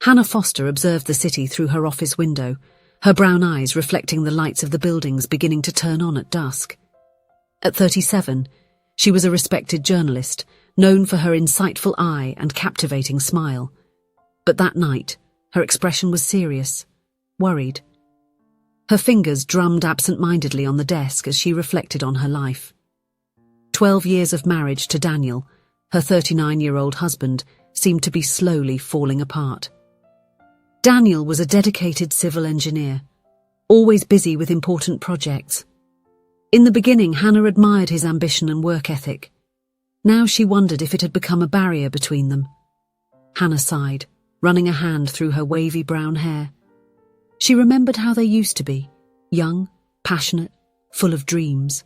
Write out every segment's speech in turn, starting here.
Hannah Foster observed the city through her office window, her brown eyes reflecting the lights of the buildings beginning to turn on at dusk. At 37, she was a respected journalist, known for her insightful eye and captivating smile. But that night, her expression was serious, worried. Her fingers drummed absent-mindedly on the desk as she reflected on her life. 12 years of marriage to Daniel, her 39-year-old husband, seemed to be slowly falling apart. Daniel was a dedicated civil engineer, always busy with important projects. In the beginning, Hannah admired his ambition and work ethic. Now she wondered if it had become a barrier between them. Hannah sighed, running a hand through her wavy brown hair. She remembered how they used to be, young, passionate, full of dreams.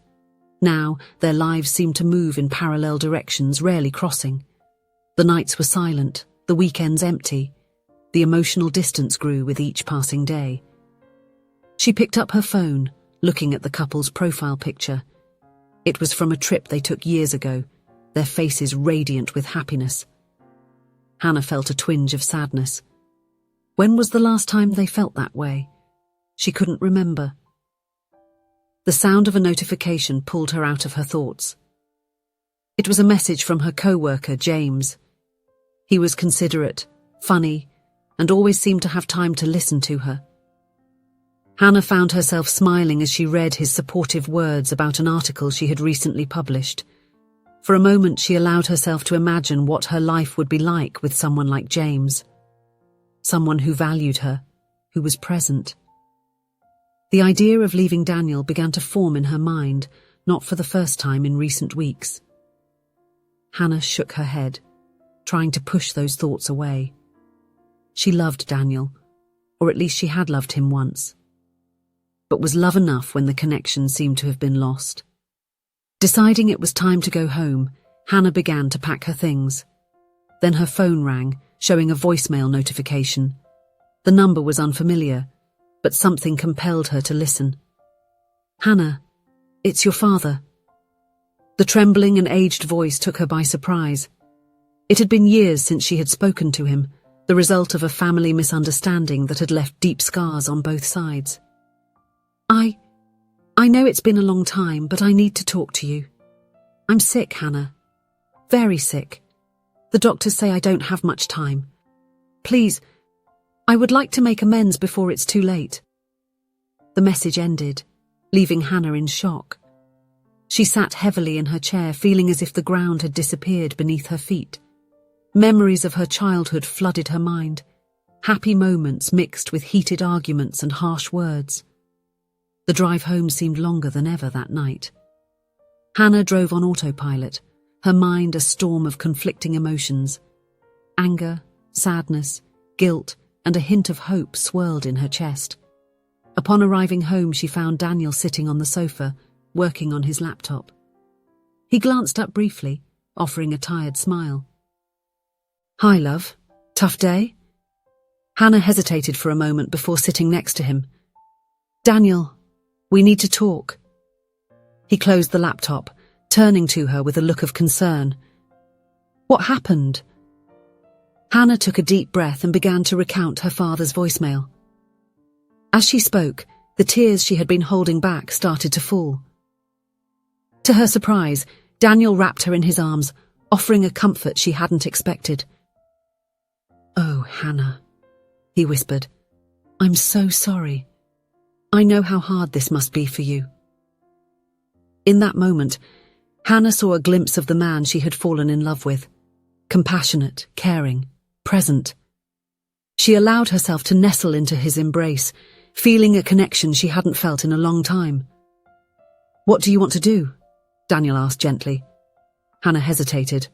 Now their lives seemed to move in parallel directions, rarely crossing. The nights were silent, the weekends empty. The emotional distance grew with each passing day. She picked up her phone, looking at the couple's profile picture. It was from a trip they took years ago, their faces radiant with happiness. Hannah felt a twinge of sadness. When was the last time they felt that way? She couldn't remember. The sound of a notification pulled her out of her thoughts. It was a message from her co-worker, James. He was considerate, funny, and always seemed to have time to listen to her. Hannah found herself smiling as she read his supportive words about an article she had recently published. For a moment, she allowed herself to imagine what her life would be like with someone like James. Someone who valued her, who was present. The idea of leaving Daniel began to form in her mind, not for the first time in recent weeks. Hannah shook her head, trying to push those thoughts away. She loved Daniel, or at least she had loved him once. But was love enough when the connection seemed to have been lost? Deciding it was time to go home, Hannah began to pack her things. Then her phone rang, showing a voicemail notification. The number was unfamiliar, but something compelled her to listen. "Hannah, it's your father." The trembling and aged voice took her by surprise. It had been years since she had spoken to him, the result of a family misunderstanding that had left deep scars on both sides. I know it's been a long time, but I need to talk to you. I'm sick, Hannah. Very sick. The doctors say I don't have much time. Please, I would like to make amends before it's too late. The message ended, leaving Hannah in shock. She sat heavily in her chair, feeling as if the ground had disappeared beneath her feet. Memories of her childhood flooded her mind, happy moments mixed with heated arguments and harsh words. The drive home seemed longer than ever that night. Hannah drove on autopilot, her mind a storm of conflicting emotions. Anger, sadness, guilt, and a hint of hope swirled in her chest. Upon arriving home, she found Daniel sitting on the sofa, working on his laptop. He glanced up briefly, offering a tired smile. "Hi, love. Tough day?" Hannah hesitated for a moment before sitting next to him. "Daniel, we need to talk." He closed the laptop, turning to her with a look of concern. "What happened?" Hannah took a deep breath and began to recount her father's voicemail. As she spoke, the tears she had been holding back started to fall. To her surprise, Daniel wrapped her in his arms, offering a comfort she hadn't expected. "Oh, Hannah," he whispered. "I'm so sorry. I know how hard this must be for you." In that moment, Hannah saw a glimpse of the man she had fallen in love with. Compassionate, caring, present. She allowed herself to nestle into his embrace, feeling a connection she hadn't felt in a long time. "What do you want to do?" Daniel asked gently. Hannah hesitated.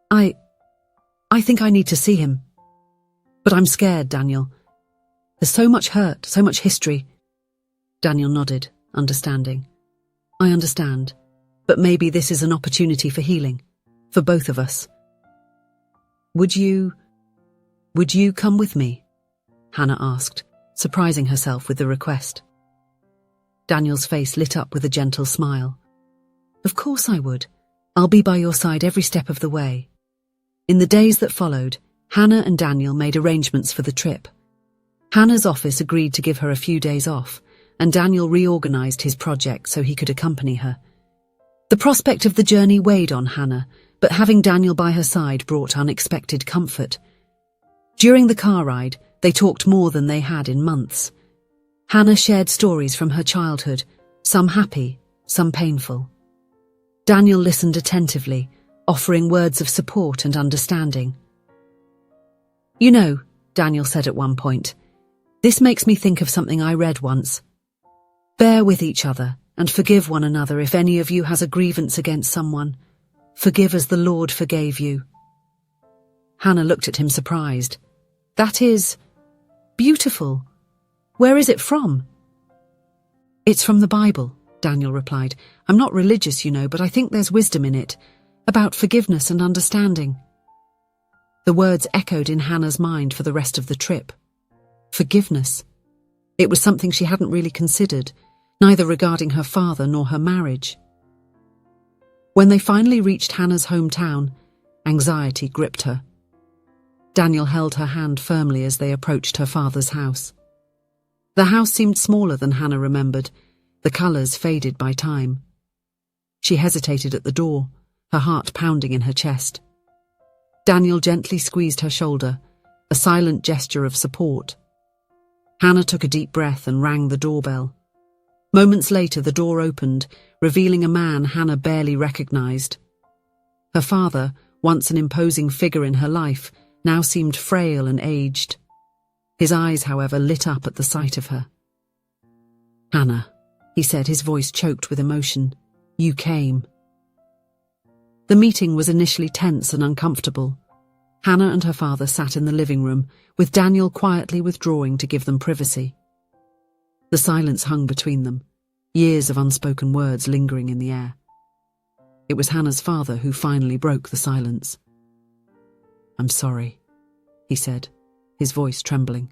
I think I need to see him. But I'm scared, Daniel. There's so much hurt, so much history. Daniel nodded, understanding. "I understand, but maybe this is an opportunity for healing, for both of us." Would you come with me?" Hannah asked, surprising herself with the request. Daniel's face lit up with a gentle smile. "Of course I would. I'll be by your side every step of the way." In the days that followed, Hannah and Daniel made arrangements for the trip. Hannah's office agreed to give her a few days off, and Daniel reorganized his project so he could accompany her. The prospect of the journey weighed on Hannah, but having Daniel by her side brought unexpected comfort. During the car ride, they talked more than they had in months. Hannah shared stories from her childhood, some happy, some painful. Daniel listened attentively, offering words of support and understanding. "You know," Daniel said at one point, "this makes me think of something I read once. Bear with each other and forgive one another if any of you has a grievance against someone. Forgive as the Lord forgave you." Hannah looked at him surprised. "That is beautiful. Where is it from?" "It's from the Bible," Daniel replied. "I'm not religious, you know, but I think there's wisdom in it, about forgiveness and understanding." The words echoed in Hannah's mind for the rest of the trip. Forgiveness. It was something she hadn't really considered, neither regarding her father nor her marriage. When they finally reached Hannah's hometown, anxiety gripped her. Daniel held her hand firmly as they approached her father's house. The house seemed smaller than Hannah remembered, the colours faded by time. She hesitated at the door, her heart pounding in her chest. Daniel gently squeezed her shoulder, a silent gesture of support. Hannah took a deep breath and rang the doorbell. Moments later, the door opened, revealing a man Hannah barely recognized. Her father, once an imposing figure in her life, now seemed frail and aged. His eyes, however, lit up at the sight of her. "Hannah," he said, his voice choked with emotion, "you came." The meeting was initially tense and uncomfortable. Hannah and her father sat in the living room, with Daniel quietly withdrawing to give them privacy. The silence hung between them, years of unspoken words lingering in the air. It was Hannah's father who finally broke the silence. "I'm sorry," he said, his voice trembling.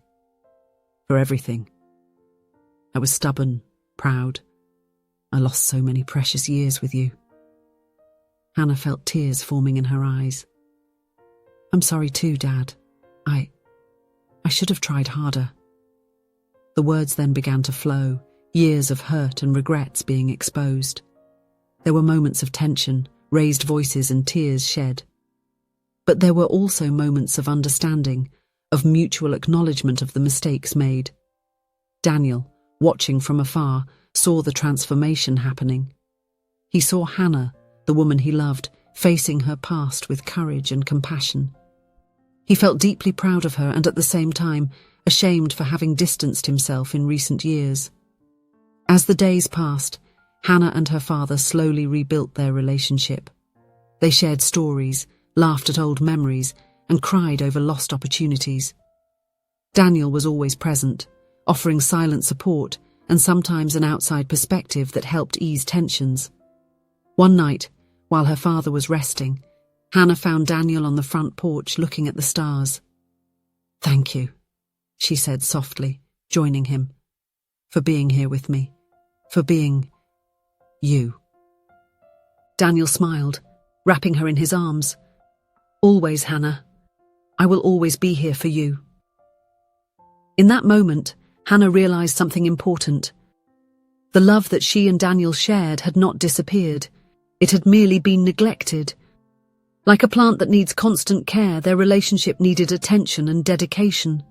"For everything. I was stubborn, proud. I lost so many precious years with you." Hannah felt tears forming in her eyes. "I'm sorry too, Dad. I should have tried harder." The words then began to flow, years of hurt and regrets being exposed. There were moments of tension, raised voices and tears shed. But there were also moments of understanding, of mutual acknowledgement of the mistakes made. Daniel, watching from afar, saw the transformation happening. He saw Hannah, the woman he loved, facing her past with courage and compassion. He felt deeply proud of her and at the same time ashamed for having distanced himself in recent years. As the days passed, Hannah and her father slowly rebuilt their relationship. They shared stories, laughed at old memories, and cried over lost opportunities. Daniel was always present, offering silent support and sometimes an outside perspective that helped ease tensions. One night, while her father was resting, Hannah found Daniel on the front porch looking at the stars. "Thank you," she said softly, joining him, "for being here with me, for being you." Daniel smiled, wrapping her in his arms. "Always, Hannah. I will always be here for you." In that moment, Hannah realized something important. The love that she and Daniel shared had not disappeared. It had merely been neglected. Like a plant that needs constant care, their relationship needed attention and dedication.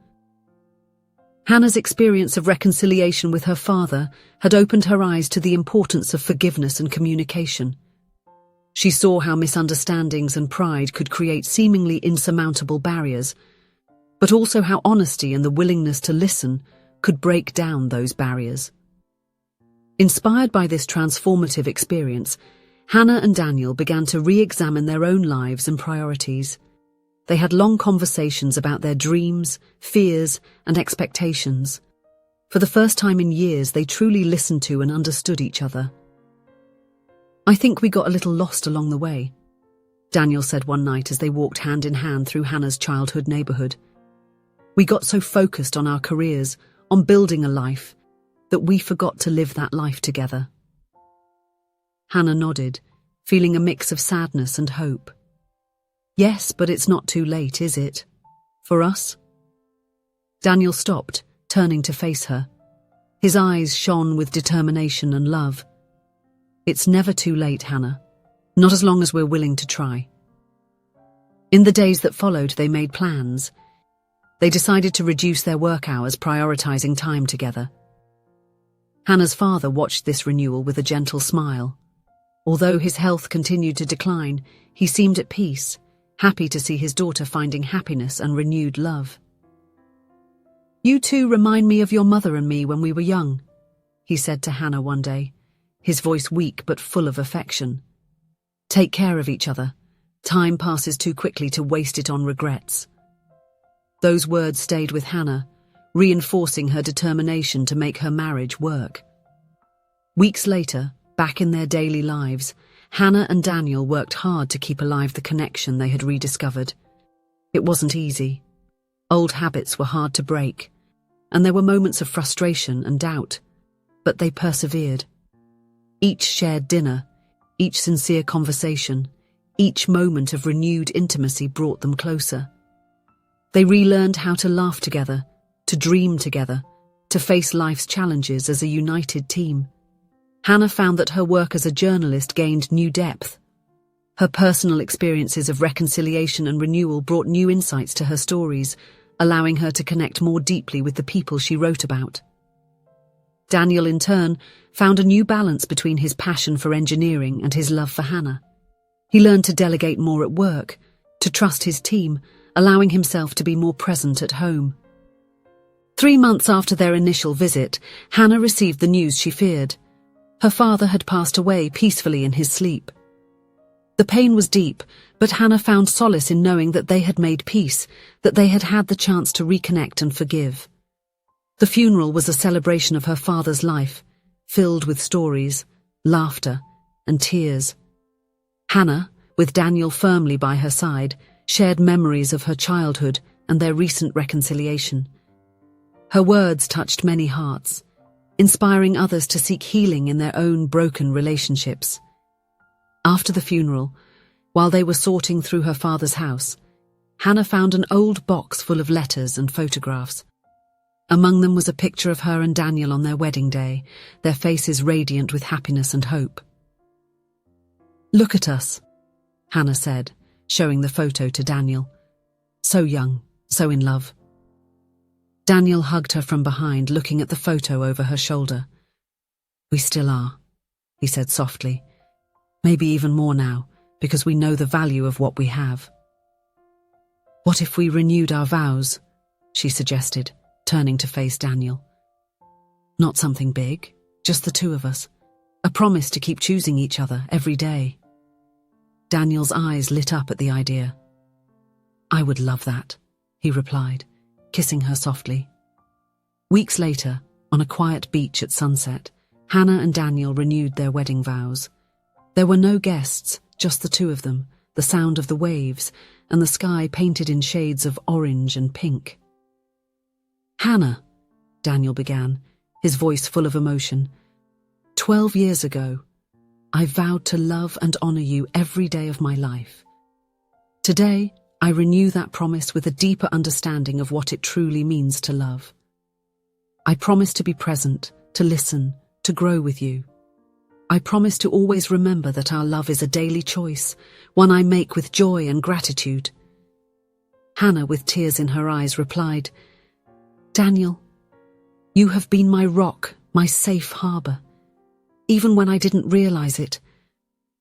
Hannah's experience of reconciliation with her father had opened her eyes to the importance of forgiveness and communication. She saw how misunderstandings and pride could create seemingly insurmountable barriers, but also how honesty and the willingness to listen could break down those barriers. Inspired by this transformative experience, Hannah and Daniel began to re-examine their own lives and priorities. They had long conversations about their dreams, fears, and expectations. For the first time in years, they truly listened to and understood each other. "I think we got a little lost along the way," Daniel said one night as they walked hand in hand through Hannah's childhood neighborhood. "We got so focused on our careers, on building a life, that we forgot to live that life together." Hannah nodded, feeling a mix of sadness and hope. "Yes, but it's not too late, is it?" For us?" Daniel stopped, turning to face her. His eyes shone with determination and love. "It's never too late, Hannah. Not as long as we're willing to try." In the days that followed, they made plans. They decided to reduce their work hours, prioritizing time together. Hannah's father watched this renewal with a gentle smile. Although his health continued to decline, he seemed at peace, happy to see his daughter finding happiness and renewed love. "You two remind me of your mother and me when we were young," he said to Hannah one day, his voice weak but full of affection. "Take care of each other. Time passes too quickly to waste it on regrets." Those words stayed with Hannah, reinforcing her determination to make her marriage work. Weeks later, back in their daily lives, Hannah and Daniel worked hard to keep alive the connection they had rediscovered. It wasn't easy. Old habits were hard to break, and there were moments of frustration and doubt, but they persevered. Each shared dinner, each sincere conversation, each moment of renewed intimacy brought them closer. They relearned how to laugh together, to dream together, to face life's challenges as a united team. Hannah found that her work as a journalist gained new depth. Her personal experiences of reconciliation and renewal brought new insights to her stories, allowing her to connect more deeply with the people she wrote about. Daniel, in turn, found a new balance between his passion for engineering and his love for Hannah. He learned to delegate more at work, to trust his team, allowing himself to be more present at home. 3 months after their initial visit, Hannah received the news she feared. Her father had passed away peacefully in his sleep. The pain was deep, but Hannah found solace in knowing that they had made peace, that they had had the chance to reconnect and forgive. The funeral was a celebration of her father's life, filled with stories, laughter, and tears. Hannah, with Daniel firmly by her side, shared memories of her childhood and their recent reconciliation. Her words touched many hearts, inspiring others to seek healing in their own broken relationships. After the funeral, while they were sorting through her father's house, Hannah found an old box full of letters and photographs. Among them was a picture of her and Daniel on their wedding day, their faces radiant with happiness and hope. "Look at us," Hannah said, showing the photo to Daniel. "So young, so in love." Daniel hugged her from behind, looking at the photo over her shoulder. "We still are," he said softly. "Maybe even more now, because we know the value of what we have." "What if we renewed our vows?" she suggested, turning to face Daniel. "Not something big, just the two of us. A promise to keep choosing each other every day." Daniel's eyes lit up at the idea. "I would love that," he replied, kissing her softly. Weeks later, on a quiet beach at sunset, Hannah and Daniel renewed their wedding vows. There were no guests, just the two of them, the sound of the waves, and the sky painted in shades of orange and pink. "Hannah," Daniel began, his voice full of emotion, 12 years ago, I vowed to love and honor you every day of my life. Today, I renew that promise with a deeper understanding of what it truly means to love. I promise to be present, to listen, to grow with you. I promise to always remember that our love is a daily choice, one I make with joy and gratitude." Hannah, with tears in her eyes, replied, "Daniel, you have been my rock, my safe harbor. Even when I didn't realize it,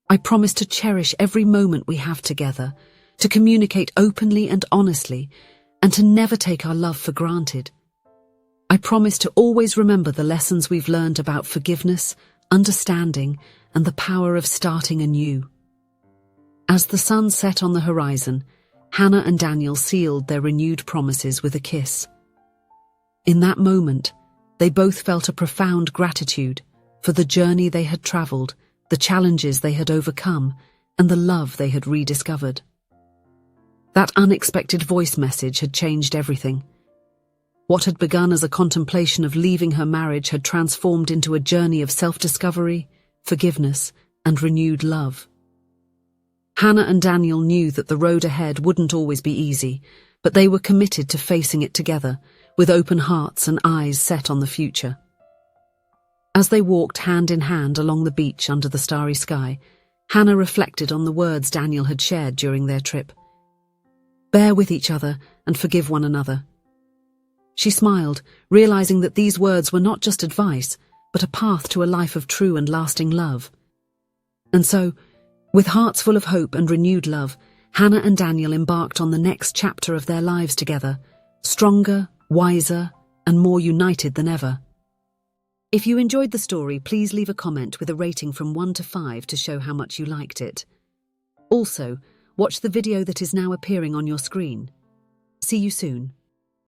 I promise to cherish every moment we have together, to communicate openly and honestly, and to never take our love for granted. I promise to always remember the lessons we've learned about forgiveness, understanding, and the power of starting anew." As the sun set on the horizon, Hannah and Daniel sealed their renewed promises with a kiss. In that moment, they both felt a profound gratitude for the journey they had traveled, the challenges they had overcome, and the love they had rediscovered. That unexpected voice message had changed everything. What had begun as a contemplation of leaving her marriage had transformed into a journey of self-discovery, forgiveness, and renewed love. Hannah and Daniel knew that the road ahead wouldn't always be easy, but they were committed to facing it together, with open hearts and eyes set on the future. As they walked hand in hand along the beach under the starry sky, Hannah reflected on the words Daniel had shared during their trip. Bear with each other and forgive one another. She smiled, realizing that these words were not just advice, but a path to a life of true and lasting love. And so, with hearts full of hope and renewed love, Hannah and Daniel embarked on the next chapter of their lives together, stronger, wiser, and more united than ever. If you enjoyed the story, please leave a comment with a rating from 1 to 5 to show how much you liked it. Also, watch the video that is now appearing on your screen. See you soon.